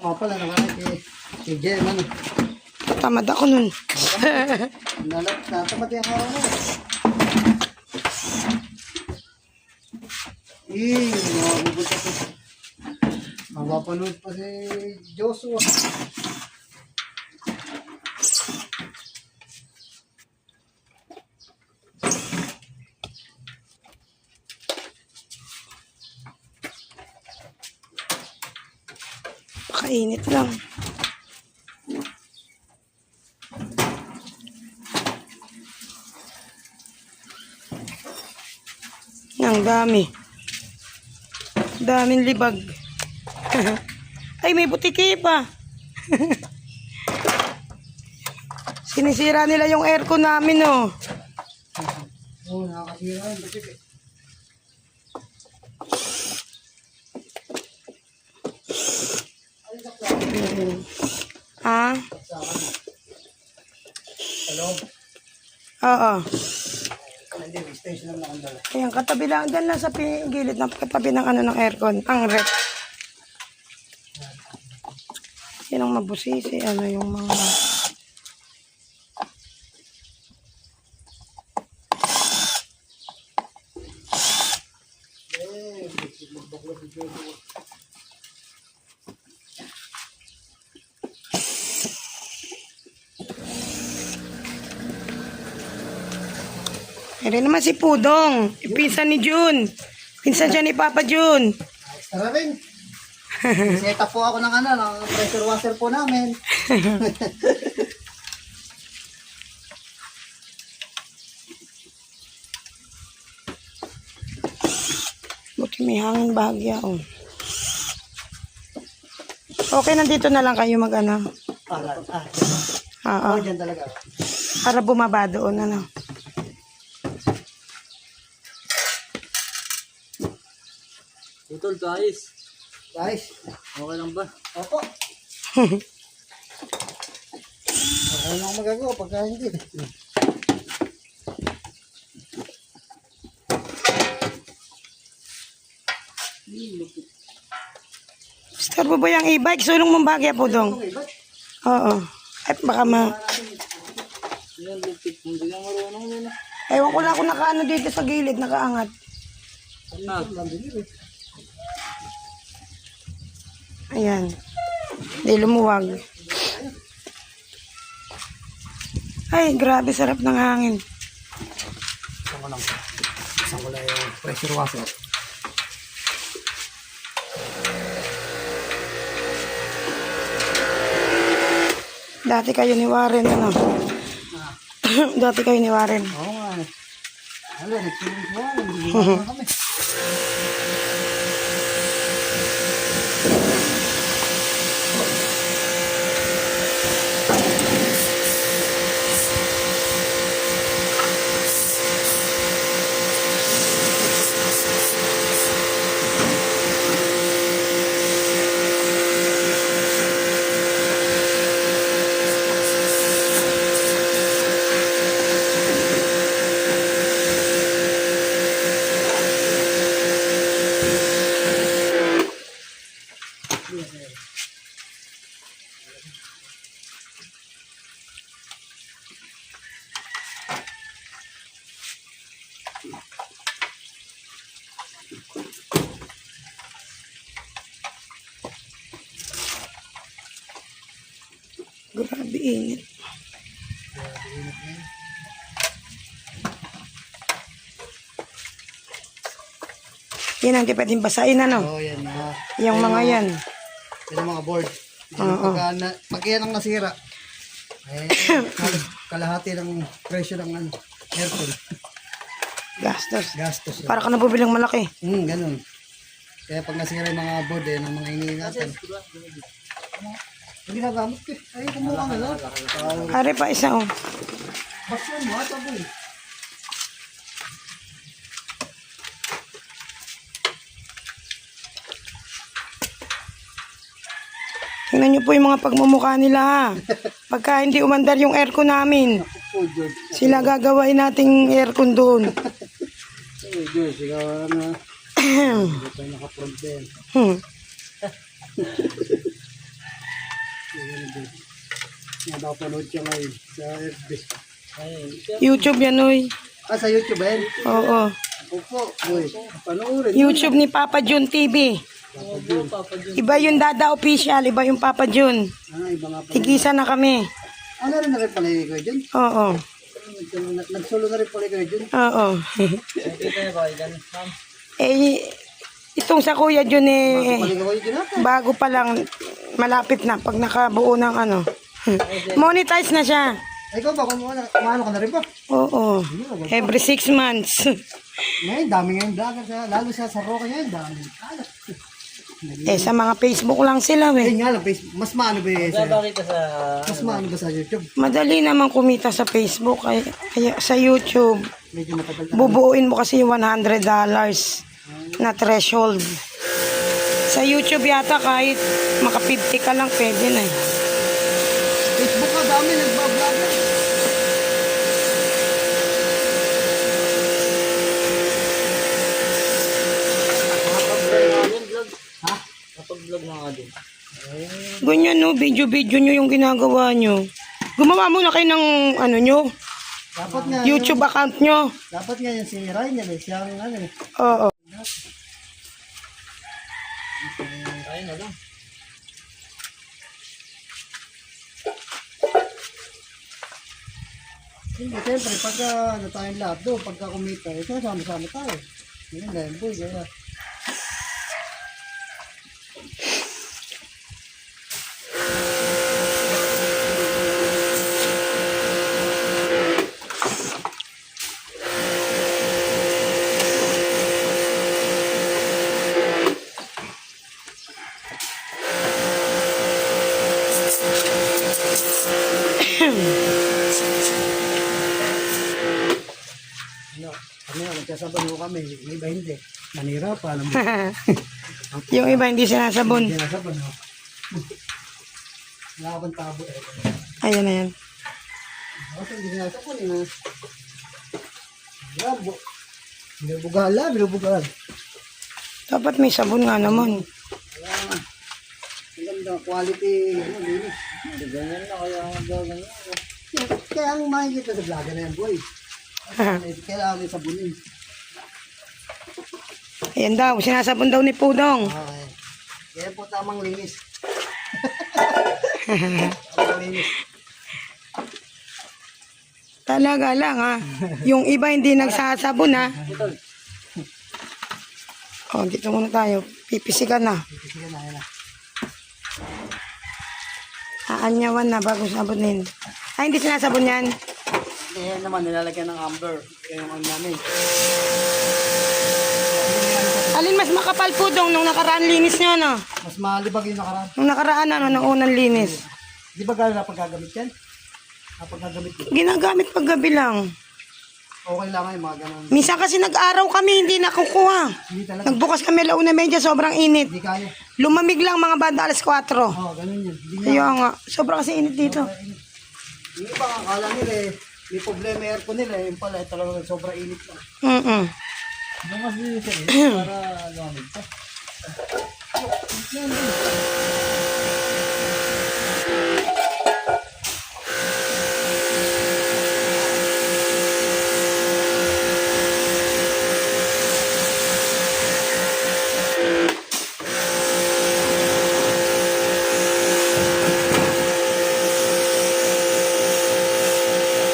Oo pala naman kay Jem ano. Tamad ako nun. Natamad yung araw na. Mabubuta ko. Mapapanood pa si Joshua. Pakainit lang. Ang dami. Daming libag. Ay, may butiki pa. Sinisira nila yung aircon namin, oh. Oo, nakakasira yun. Bakit eh? Ha? Hello? Oo. Hindi, station lang nakandala. Ayan, katabi lang. Diyan lang sa gilid ng katabi ng ano ng aircon. Ang rep. Yan ang mabusisi. Ano yung mga... Ere naman si Pudong. Pinsan ni Jun. Pinsan siya ni Papa Jun. Tara rin. Set up po ako ng ano, ng pressure washer po namin. Buti may hangin bahagya, oh. Okay, nandito na lang kayo mag-ano. Oo. Dyan talaga. Para bumaba doon, ano. Utol, guys. Guys, Okay lang ba? opo. Wala lang magagawa pagka hindi. Star mo ba yung e-bike? Sulong mong bagya, Pudong. Oo. Ay, baka Yan, lupit. Hindi ka marunong yun. Ewan ko lang kung nakaano dito sa gilid, nakaangat. Ayan. Hindi lumuwag. Ay, grabe sarap ng hangin. Isang ko lang. Isang ko lang yung pressure washer. Dati kayo ni Warren, ano? Dati kayo ni Warren. Oo nga. Ano, nagsimulis mo. Hindi na kami. Grabe init. Yan ang di pwedeng basahin, ano? Oo, yan. Yung mga yan. Yan ang mga board. Pag yan ang nasira, eh, kalahati ng presyo ng ano, aircon. Gastos. Gastos. Para ka nabubilang malaki. Ganun. Kaya pag nasira yung mga board, ng mga iniingatan. Hindi nagamit ko. Ay, kumuha ka na. Pare pa isa, oh. Baksan mo, taboy. Tingnan nyo po yung mga pagmumukha nila, ha. Pagka hindi umandar yung aircon namin, sila gagawain nating aircon doon. Diyos, ikaw na. Hindi tayo nakaprog din. Napapanood siya ngayon sa FB. Ay, YouTube yan, uy. Ah, sa YouTube ba yan? Oo. Opo. Uy, panoorin. YouTube ni Papa Jun TV. Iba yung Dada Official, iba yung Papa Jun. Ah, iba nga pala. Tigisa na kami. Ano rin na rin pala yung kayo dyan? Oo. Nagsolo na rin pala kayo dyan. Oo. nakikita niya ba yan? Ma'am? Eh, itong sa Kuya Jun eh, Paligaw kayo dyan ata. bago pa lang, malapit na pag nakabuo ng ano. Monetize na siya. Ay, ikaw ba? Kumano ka na rin ba? Oo. Every 6 months. Ngayon, dami ngayon vlogger sa, lalo sa Roca ngayon, dami. Kalat. Eh, sa mga Facebook lang sila, Ayun we. nga lang, mas maano ba sa, Babakita sa... mas maano ba sa YouTube? Madali naman kumita sa Facebook, kaya sa YouTube. Medyo matagal na. Bubuuin mo kasi yung $100 na threshold. Sa YouTube yata kahit maka 50 ka lang pwede na eh. Facebook ka, dami nagbablogger. Ha? Kapag-vlog na nga din. Ganyan no, video-video nyo yung ginagawa nyo. Gumawa muna kayo ng ano nyo, Dapat nga, YouTube account nyo. dapat nga yung si Ryan yan eh, siyang ano eh. Oo. Ayun na lang. Hindi, siyempre, pagka ano tayong lahat doon, pagka kumita, eh, sama-sama tayo. Yun lang, boy, kaya. Ano, kami nga, nagkasabano kami, yung iba hindi. Manira pa, alam mo. Yung iba hindi sinasabon. Hindi nasabano. Wala akong tabo eh. Ayan na yan. Kasi hindi nasabon eh. Wala, binubugahan lang, binubugahan. Dapat may sabon nga naman. Wala. Ang ganda, quality, ano, linis. Hindi ganyan na kaya ang ganyan. Kaya ang makikita sa vlogger na yan, boy. Kailangan yung sabunin. Ayan daw, sinasabon daw ni Pudong. Okay. Kaya po tamang linis. Tamang linis. Talaga lang ha. Yung iba hindi nagsasabon ha. O, dito muna tayo. Pipisikan na. Sige na, yan na. Aanyawan na bago sabunin. Ay, hindi sinasabon yan. Kaya naman, nilalagyan ng amber. Kaya yung ano namin. Alin mas makapal Pudong nung nakaraan linis nyo no? Mas malibag yung nakaraan. Nung nakaraan ano, nung unang linis. Di ba gano'n na paggagamit yan? Napaggagamit ko. Ginagamit pag gabi lang. Okay lang yung mga gano'n. Minsan kasi nag-araw kami, hindi nakukuha. Hindi talaga. Nagbukas kami launa medya, sobrang init. Hindi kaya. Lumamig lang mga banda alas 4. Oo, ganun yun. Hindi nga. Kaya nga, sobrang kasi init dito. Yung iba, akala nila eh. May problema yung aircon nila. Yung pala, talagang sobrang init lang. Mm-mm. Ano kasi dito eh, para lumamig pa.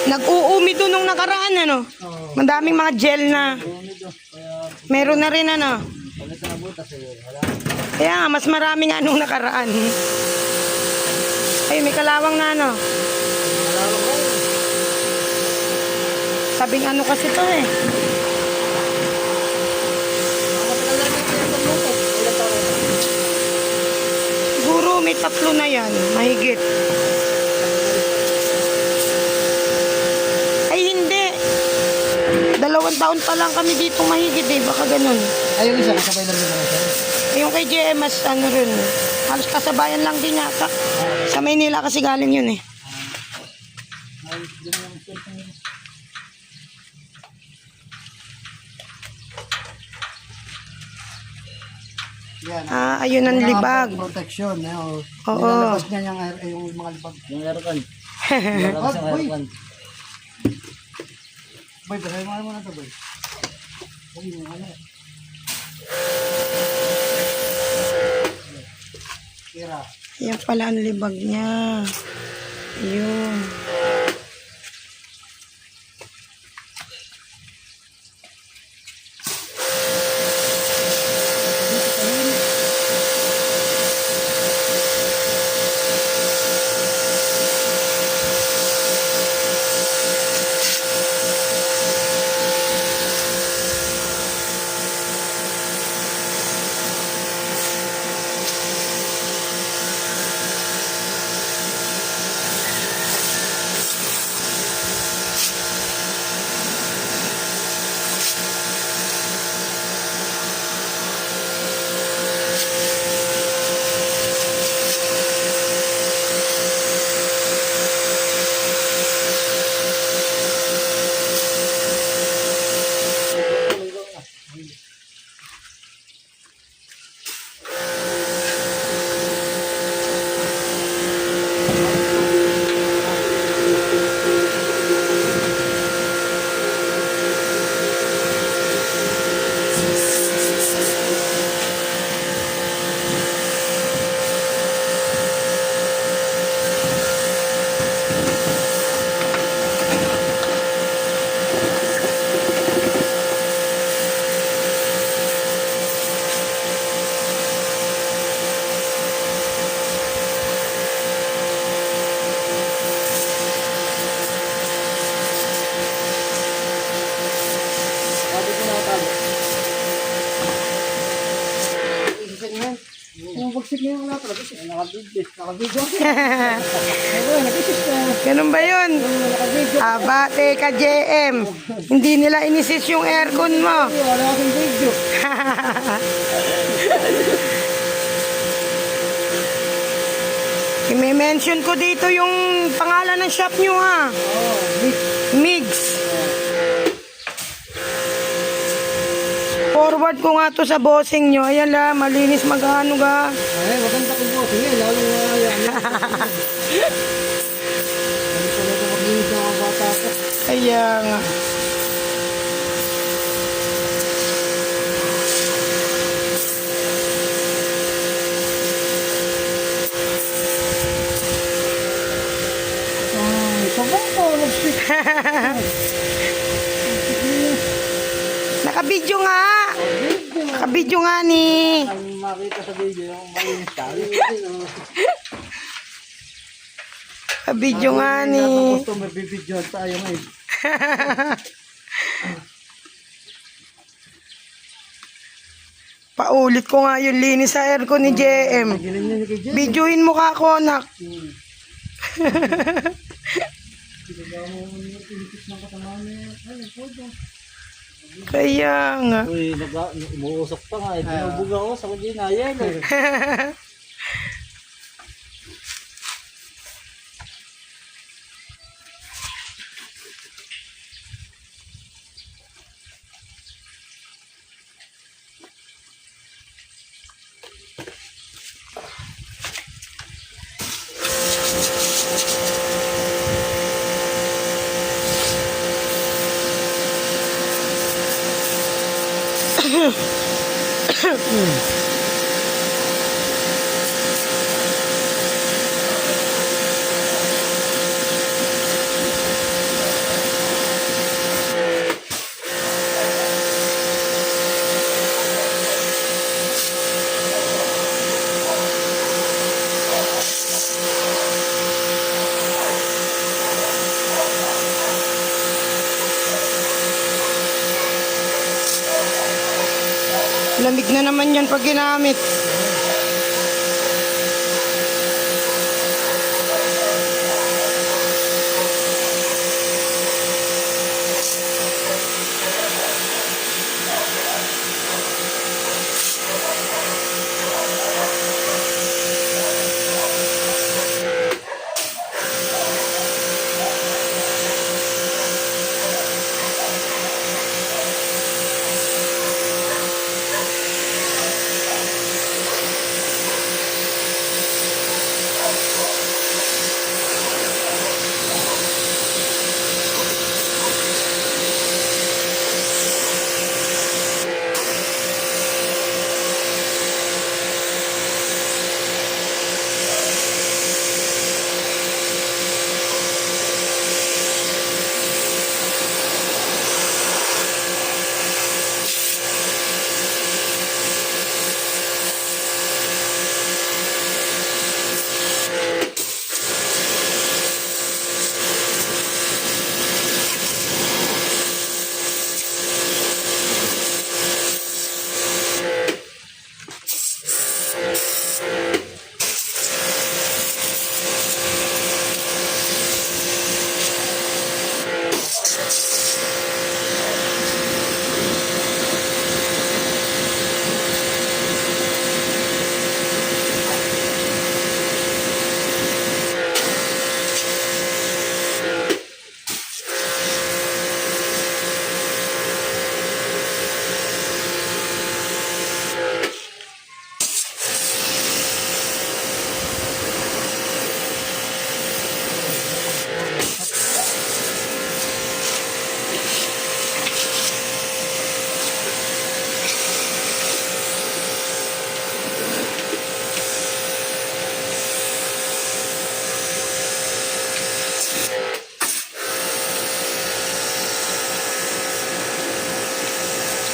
Nag-uumi doon nung nakaraan ano. Oo. Madaming mga gel na. Meron na rin ano. Pagkat na butas eh, wala. Kaya nga, mas marami nga nung nakaraan. Ay, may kalawang na ano. Sabing ano kasi to eh. Siguro may 3 na yan. Mahigit. Ay, hindi. 2 taon pa lang kami dito mahigit eh. Baka ganun. Ayun isa, kasabay lang nila siya. Yung kay JMS, ano rin. Halos kasabayan lang din yata. Sa Maynila kasi galing yun eh. Yan. Ayun ang Mga libag. protection. Oo. Nilalabas niya yung mga libag. Yung aircon. Lalabas ang boy. aircon. Boy, bagay mo na ito, boy. Boy, yung ano. Kira. Yan pala ang libag niya. Ayun. Sabi ko nakatago. Isisin mo yan. Kung bagsik na yung laptop, Nakabidyo. nakabidyo. Ayun, nakisis na. Ganun ba yun? Nakabidyo. Aba, teka, JM. Hindi nila inisis yung aircon mo. Wala akong video. I-mention ko dito yung pangalan ng shop nyo ha. Oo, mix. Migs. Forward ko nga to sa bossing nyo. Ayan la, malinis mag-ano ga. Ay, maganda kong boss. Sige, lalo nga yan. Ano talaga mag-inis ng mga bata ko. Kaya nga. Ay, sabang ko. Nagsik. Nakabidyo nga. Nakabidyo nga ni. Ang makita sa video yung malinis tayo. Nakabidyo nga ni. Lahat ng customer, bibidyoan tayo ngayon. Paulit ko nga yung linis sa aircon ni JM. Giling niya ni kay Jen. Videoin mo ka ako, nak. Kaya nga. Uy, umuusok pa nga. Binubog ako sa kanya yan eh. Lamig na naman yan pag ginamit.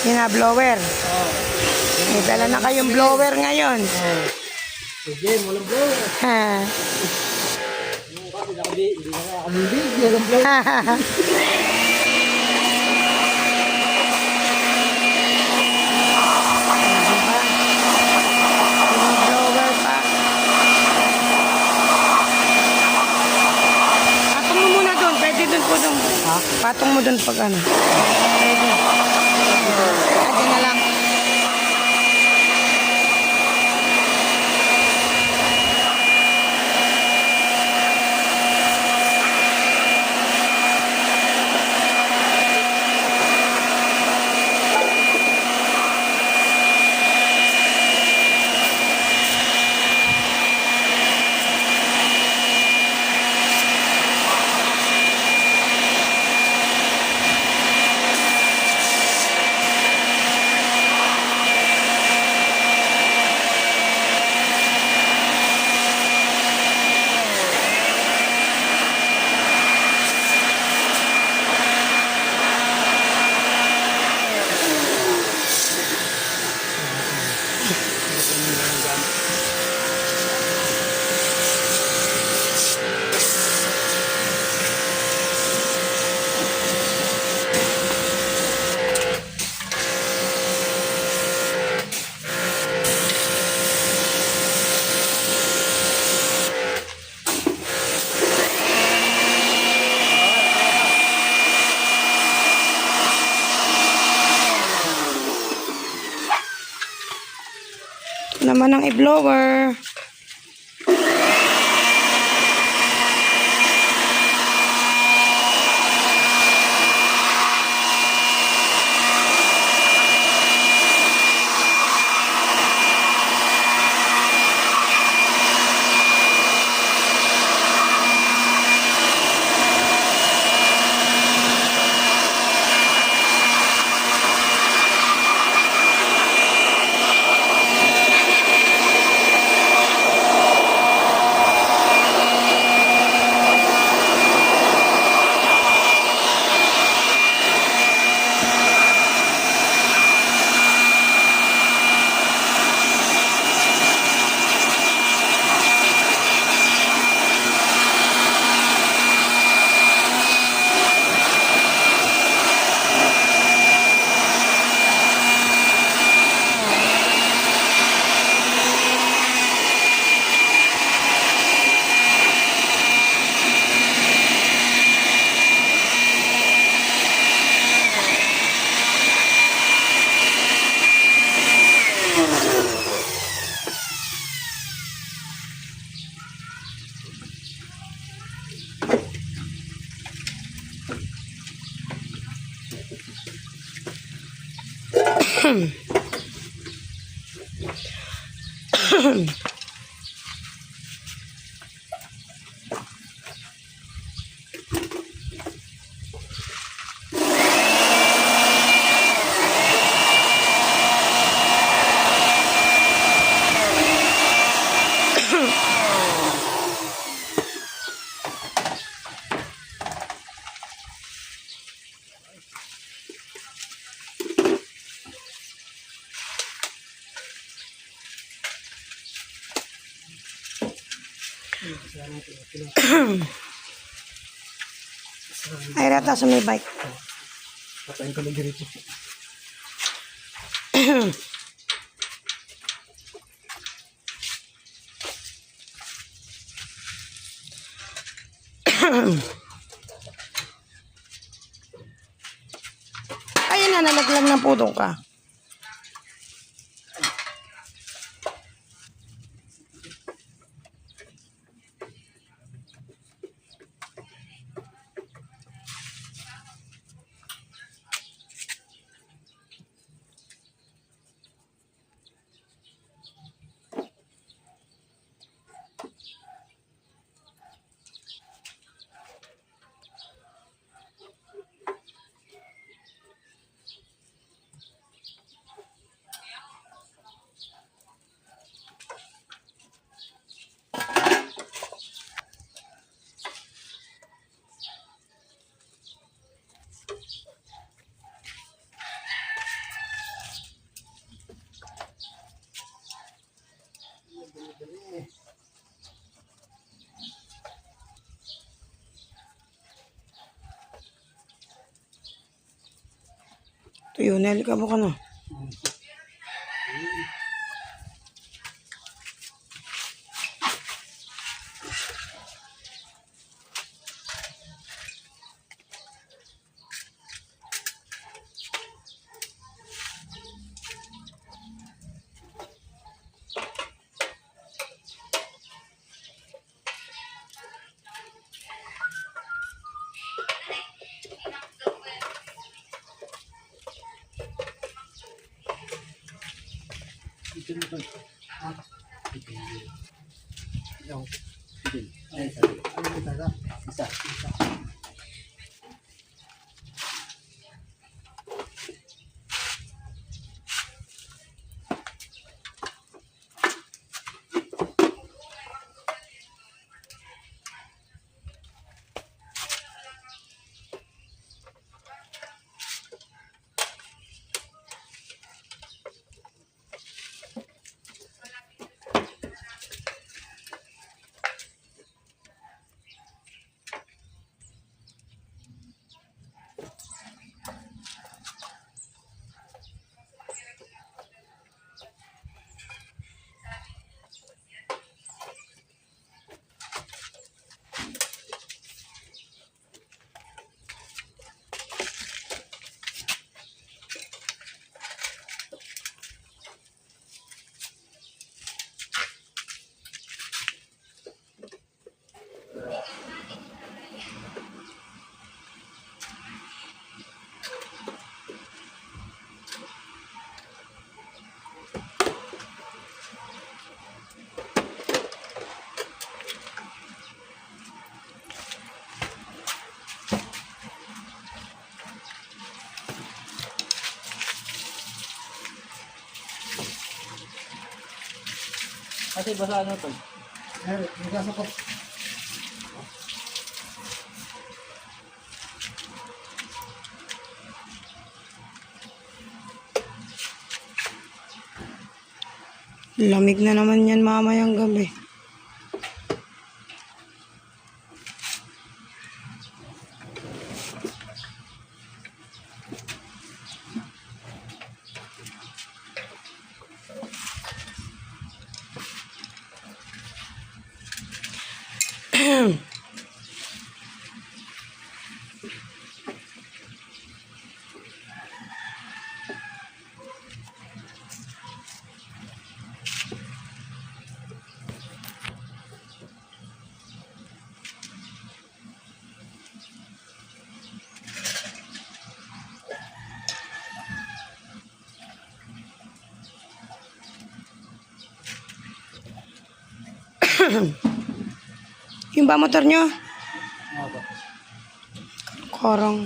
Blower. Oo. May dala na kayong blower ngayon. Oo. Sige, walang blower. Ha. Hindi na nga kami video. Walang blower. Diba? Yung blower pa. Patong mo muna doon. Pwede doon po doon. Ha? Patong mo doon pag ano. Pwede. Pwede na lang. Ito naman ang i-blower. Ay, rata sa may bike. Patayin ko lang dito. Ayun na, nalaglag ng pudong ka. Tuyo, Nel, ka mo ka na. Yung, ay, isa. Kasi basa ano to? Ay, nagkasa ko. Lamig na naman yan mamayang gabi. Yung ba motor nyo? Opo. Korong.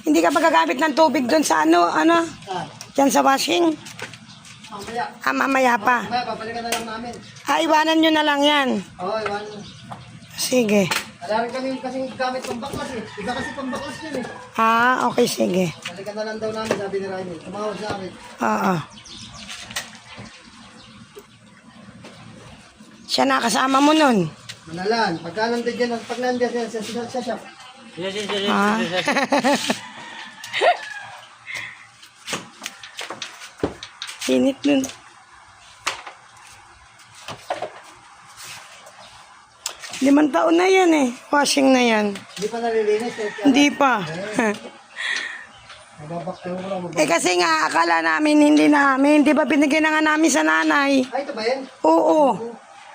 Hindi ka pa gagamit ng tubig doon sa ano? Ah, Diyan sa washing? mamaya. Mamaya pa. Mamaya, babalikan na lang namin. Iwanan nyo na lang yan. Oo, iwan. Sige. Wala rin kami kasi gamit pang baklas eh. Iba kasi pang baklas yun eh. Okay, sige. Balikan na lang daw namin, sabi ni Ryan. Tumawag sa akin. Oo. Siya nakasama mo nun. Manalan, pagka nandun dyan, pag nandun dyan sa shop. Yes. Ah. Init nun. Limang taon na yan eh. Washing na yan. Hindi pa nalilinis eh. Hindi pa. Nababaktayo ko lang. Eh kasi nga, akala namin hindi namin. Di ba binigyan na nga namin sa nanay? Ay, ito ba yan? Oo.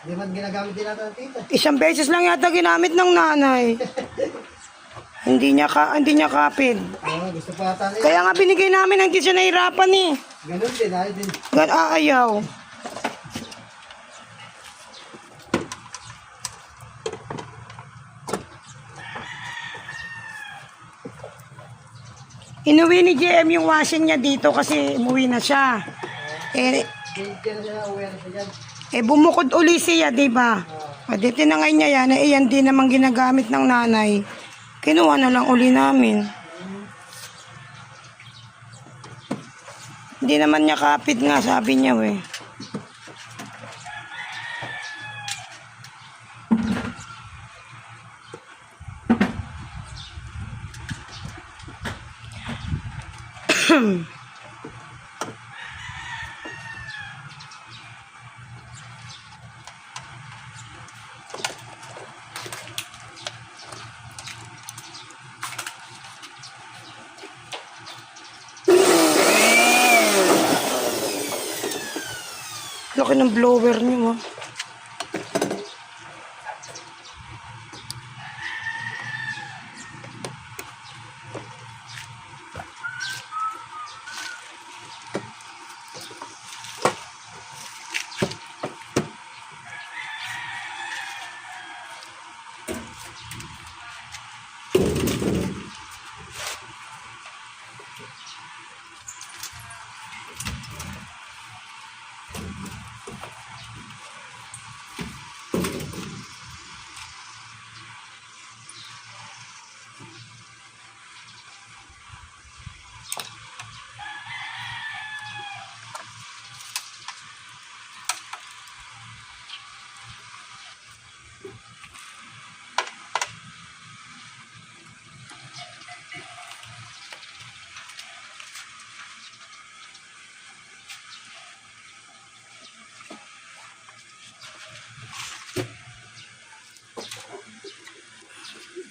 Hindi man ginagamit din natin ng tita. Isang beses lang yata ginamit ng nanay. hindi niya kapit. Oo, gusto pa ata niya. Kaya nga binigay namin, hindi siya nahirapan eh. Ganun din, ayaw din. Ayaw. Inuwi ni JM yung washing niya dito kasi umuwi na siya. Eh, Hindi na siya uwi na siya dyan. Eh, bumukod uli siya, di ba? O, di tinangay niya yan, eh, yan din naman ginagamit ng nanay. Kinuha na lang uli namin. Hindi naman niya kapit nga, sabi niya, eh. Laki ng blower niyo, oh.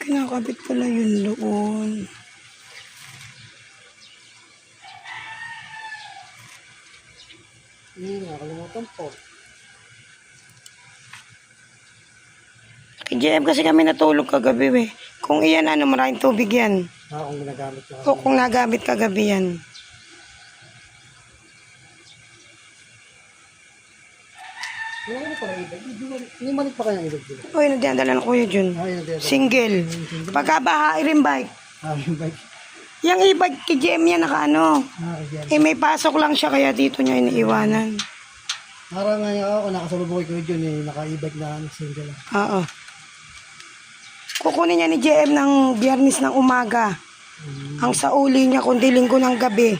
Kinakabit pala yun doon. Nakalimutan po. Kay JM kasi kami natulog kagabi, eh. Kung iyan, maraming tubig yan. Kung ginagamit ko. O kung nagamit kagabi yan. Ano pa rin ibig? Hindi malit pa kaya ibig dito. O, yun, nadala na Kuya Jun. Single. Pagkabahay rin bike. Yung bike. Yung e-bike kay JM yan nakaano. Yan. Eh, may pasok lang siya kaya dito niya iniiwanan. Parang nga ako, nakasalubong ko yun eh, naka-e-bike na single. Oo. Kukunin niya ni JM ng Biyernes ng umaga. Ang sa uli niya, kundi Linggo ng gabi.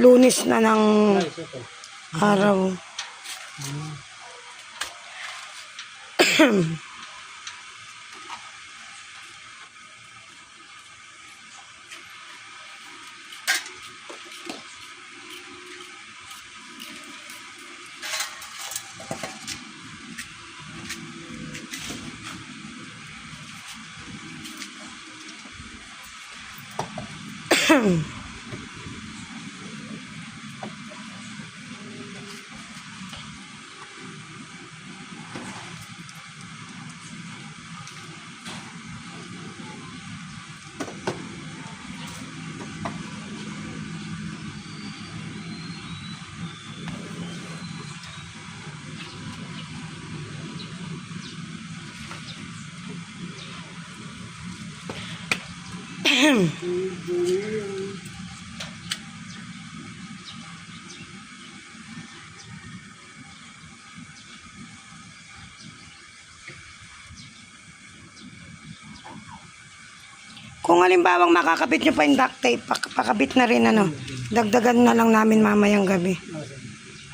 Lunes na ng araw. Kung halimbawang makakabit nyo pa yung duct tape, pakabit na rin dagdagan na lang namin mamayang gabi.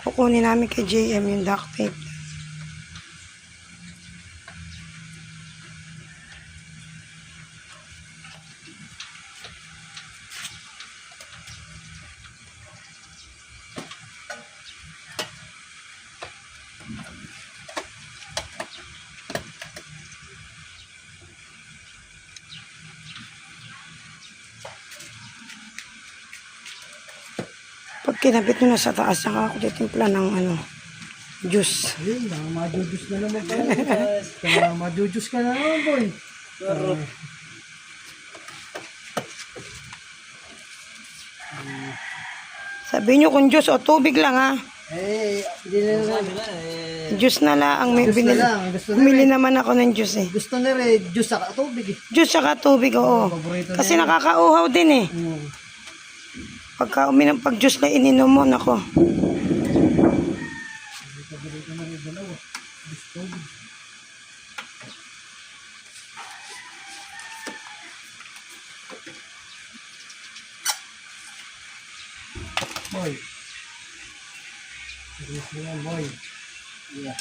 Kukunin namin kay JM yung duct tape. Pag kinabit nyo na sa taas, saka ako titimpla ng juice. Ayun, majujus na naman pa. Kaya majujus ka na naman, boy. Sabi nyo kung juice o tubig lang, ha. Eh, hindi na naman. Juice na lang ang may Juice na binili. lang, gusto na Bumili naman ako ng juice, eh. Gusto na rin, juice saka tubig eh. Juice saka tubig, oo. Paborito Kasi na yan. nakakauhaw din, eh. Pagka pag juice na ininom mo, nako. Pabili ko na yung dalawa. Gusto. Boy. Serius mo yan, boy. Yeah.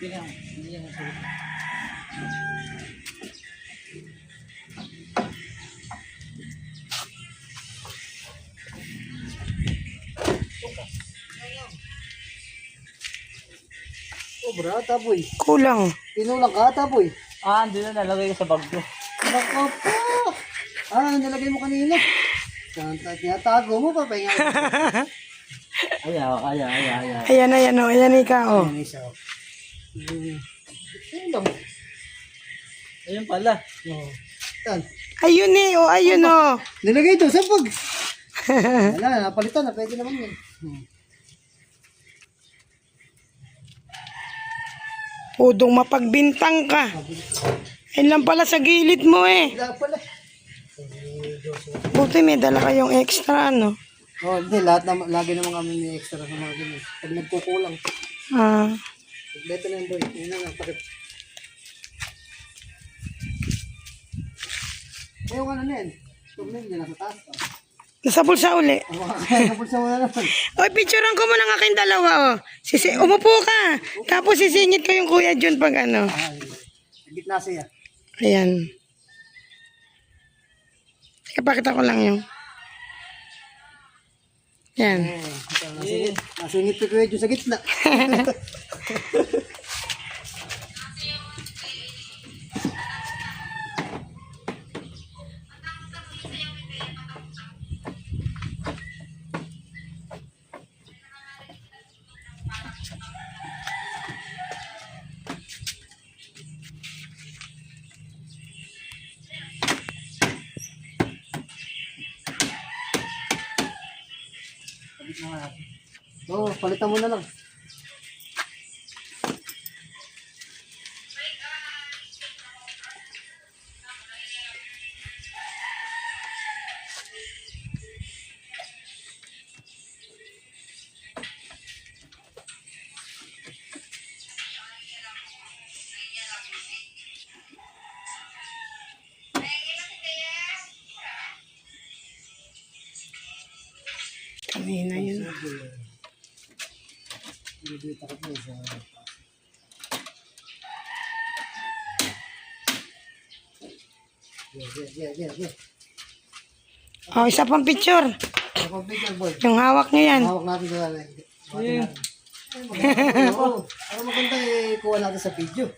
Hindi yan nasa Oh, brata, boy. Kulang. Tinulang ka ata, boy. hindi na nalagay ko sa bag ko. Nako po. Nilagay mo kanina. Tinatago mo pa, pahinga. Ayaw. Ayan, oh. Ayan ikaw, oh. Ayan, isa. Ayun lang. Ayun pala. Oh. Yan. Ayun eh, oh. Ayun, oh. Nilagay ito sa pag. Wala, napalitan na. Pwede naman yun. Pudong mapagbintang ka. Ayun lang pala sa gilid mo eh. Wala pala. Buti may dala kayong extra, ano. Oh, hindi. Lagi naman kami may extra sa mga ganyan. Pag nagkukulang. Ah. Kompleto na yung boy. Yun na lang. Pakit. Yung ano na yan. Tumil niya nasa taas. Nasa bulsa uli. Kapulsa mo na naman. Oy, picturean ko muna ng aking dalawa, oh. Umupo ka. Tapos sisingit ko yung Kuya John pag ano. Gitna siya. Ayan. Teka, pakita ko lang yung. Yan. Nasingit ko kayo dyan sa gitna. Oo, palitan mo na lang. Kanina yun. Yeah. Oh, isa pang picture. Ako picture boy. Yung hawak niyo yan. Hawak natin sa Oo. Ano maganda kuha natin sa video.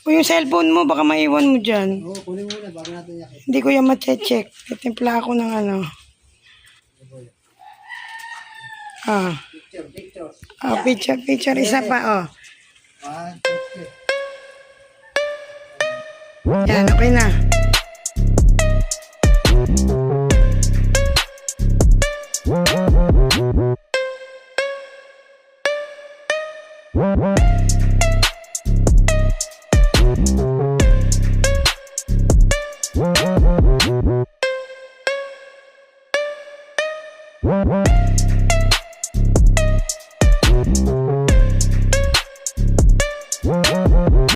O yung cellphone mo, baka maiwan mo dyan. Oo, kunin mo na bago natin yakit. Hindi ko yan ma-check. Titimpla ako ng ano. Ah. Picture. Oh, picture. Isa pa, oh. 1, 2, 3. Yan, okay na.